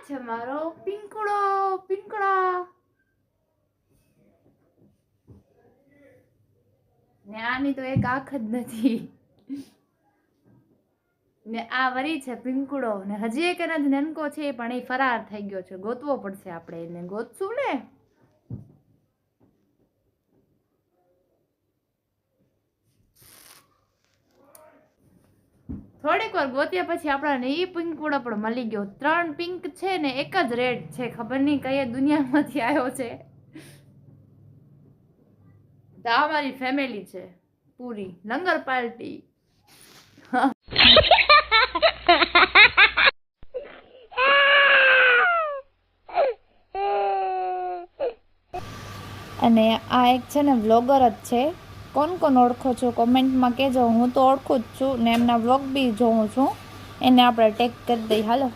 છે મારો પિંકડો પિંકડા ને આની તો એક આંખ જ નથી ને આ વરી છે પિંકડો ને હજી એક એના નનકો છે પણ એ ફરાર થઈ ગયો છે ગોતવો પડશે આપણે એને ગોતશું ને થોડીક વાર ગોત્યા પછી આપણને ઈ પિંકડો પણ મળી ગયો 3 પિંક છે ને એક જ રેડ છે ખબર નહીં કઈ દુનિયામાંથી આવ્યો છે તો આ મારી ફેમિલી છે પૂરી લંગર પાર્ટી અને આ એક છે ને વ્લોગર જ છે કોણ કોણ ઓળખો છો કોમેન્ટમાં કહેજો હું તો ઓળખું જ છું ને એમના વ્લોગ બી જોઉં છું એને આપણે ટેગ કરી દઈએ હાલો